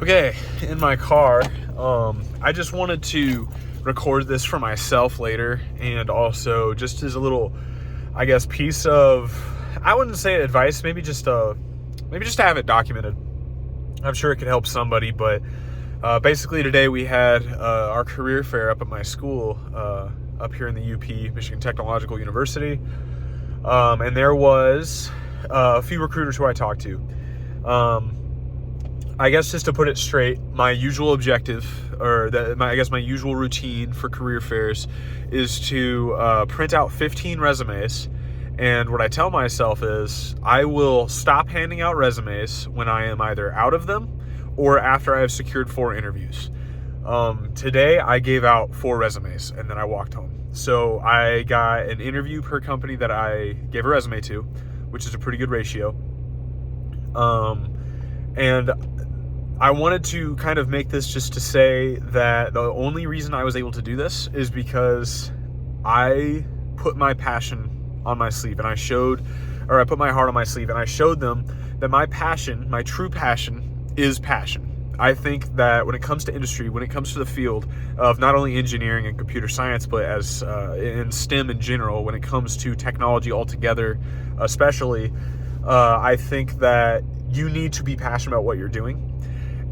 Okay, in my car, I just wanted to record this for myself later, and also just as a little, I guess, piece of, I wouldn't say advice, maybe just to have it documented. I'm sure it could help somebody, but basically today we had our career fair up at my school, up here in the UP, Michigan Technological University, and there was a few recruiters who I talked to. I guess just to put it straight, my usual objective, or my usual routine for career fairs is to print out 15 resumes. And what I tell myself is I will stop handing out resumes when I am either out of them or after I have secured 4 interviews. Today I gave out 4 resumes and then I walked home. So I got an interview per company that I gave a resume to, which is a pretty good ratio. And I wanted to kind of make this just to say that the only reason I was able to do this is because I put my passion on my sleeve, and I put my heart on my sleeve, and I showed them that my passion, my true passion, is passion. I think that when it comes to industry, when it comes to the field of not only engineering and computer science, but as in STEM in general, when it comes to technology altogether, especially, I think that you need to be passionate about what you're doing.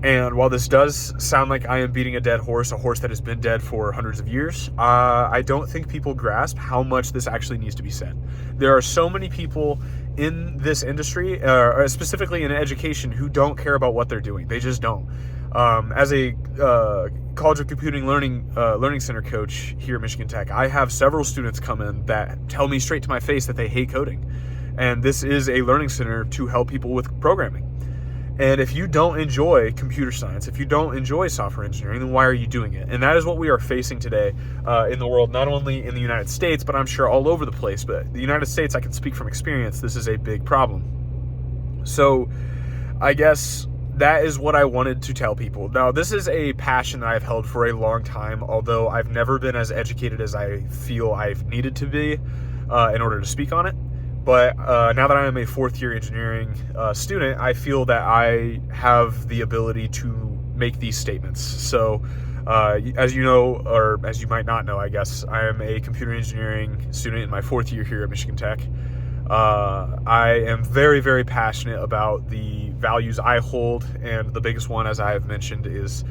And while this does sound like I am beating a dead horse, a horse that has been dead for hundreds of years, I don't think people grasp how much this actually needs to be said. There are so many people in this industry, specifically in education, who don't care about what they're doing. They just don't. As a College of Computing Learning Center coach here at Michigan Tech, I have several students come in that tell me straight to my face that they hate coding. And this is a learning center to help people with programming. And if you don't enjoy computer science, if you don't enjoy software engineering, then why are you doing it? And that is what we are facing today in the world, not only in the United States, but I'm sure all over the place. But the United States, I can speak from experience, this is a big problem. So I guess that is what I wanted to tell people. Now, this is a passion that I've held for a long time, although I've never been as educated as I feel I've needed to be in order to speak on it. But now that I am a 4th-year engineering student, I feel that I have the ability to make these statements. So as you know, or as you might not know, I guess, I am a computer engineering student in my 4th year here at Michigan Tech. I am very, very passionate about the values I hold, and the biggest one, as I have mentioned, is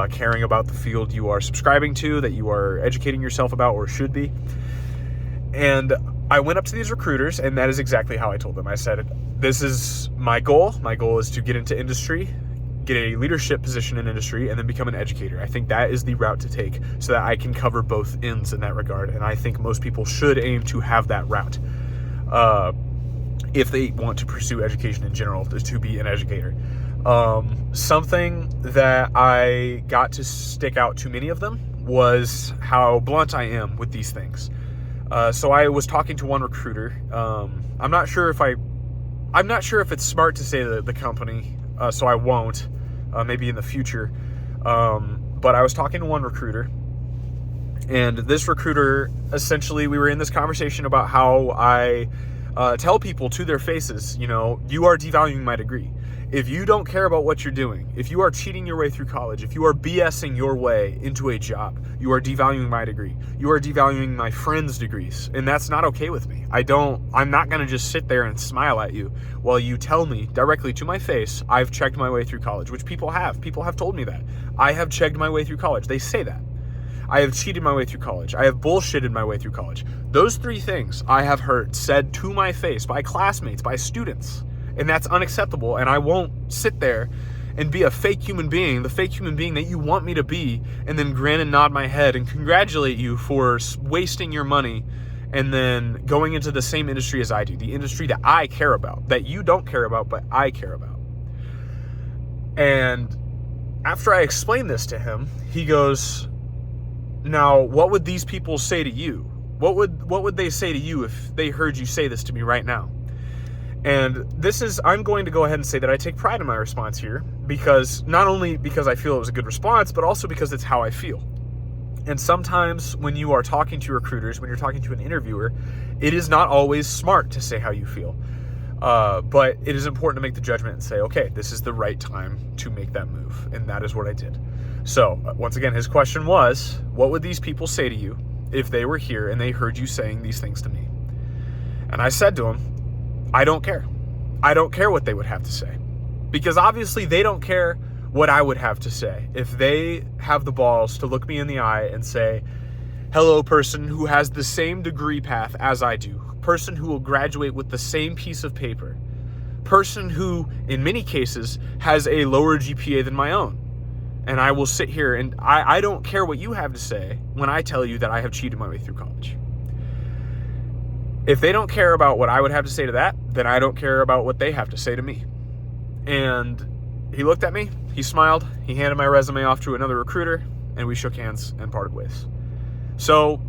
caring about the field you are subscribing to, that you are educating yourself about, or should be. And I went up to these recruiters, and that is exactly how I told them. I said, this is my goal. My goal is to get into industry, get a leadership position in industry, and then become an educator. I think that is the route to take so that I can cover both ends in that regard. And I think most people should aim to have that route if they want to pursue education in general, to be an educator. Something that I got to stick out to many of them was how blunt I am with these things. So I was talking to one recruiter. I'm not sure if it's smart to say the company, so I won't, maybe in the future. But I was talking to one recruiter, and this recruiter, essentially, we were in this conversation about how I tell people to their faces, you are devaluing my degree. If you don't care about what you're doing, if you are cheating your way through college, if you are BSing your way into a job, you are devaluing my degree. You are devaluing my friends' degrees, and that's not okay with me. I'm not going to just sit there and smile at you while you tell me directly to my face, I've checked my way through college, which people have. People have told me that. I have checked my way through college. They say that. I have cheated my way through college. I have bullshitted my way through college. Those 3 things I have heard said to my face by classmates, by students. And that's unacceptable, and I won't sit there and be a fake human being, the fake human being that you want me to be, and then grin and nod my head and congratulate you for wasting your money and then going into the same industry as I do, the industry that I care about, that you don't care about, but I care about. And after I explained this to him, he goes, now, what would these people say to you? What would they say to you if they heard you say this to me right now? And I'm going to go ahead and say that I take pride in my response here, because not only because I feel it was a good response, but also because it's how I feel. And sometimes when you are talking to recruiters, when you're talking to an interviewer, it is not always smart to say how you feel. But it is important to make the judgment and say, okay, this is the right time to make that move. And that is what I did. So once again, his question was, what would these people say to you if they were here and they heard you saying these things to me? And I said to him, I don't care. I don't care what they would have to say. Because obviously they don't care what I would have to say. If they have the balls to look me in the eye and say, hello, person who has the same degree path as I do, person who will graduate with the same piece of paper, person who, in many cases, has a lower GPA than my own. And I will sit here and I don't care what you have to say when I tell you that I have cheated my way through college. If they don't care about what I would have to say to that, then I don't care about what they have to say to me. And he looked at me, he smiled, he handed my resume off to another recruiter, and we shook hands and parted ways. So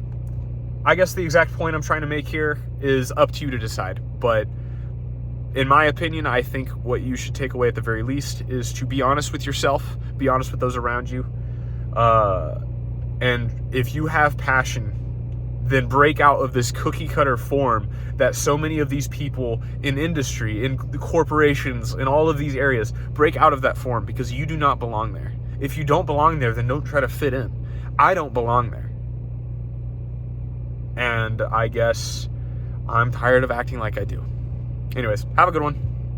I guess the exact point I'm trying to make here is up to you to decide. But in my opinion, I think what you should take away at the very least is to be honest with yourself, be honest with those around you. And if you have passion, then break out of this cookie cutter form that so many of these people in industry, in the corporations, in all of these areas, break out of that form, because you do not belong there. If you don't belong there, then don't try to fit in. I don't belong there. And I guess I'm tired of acting like I do. Anyways, have a good one.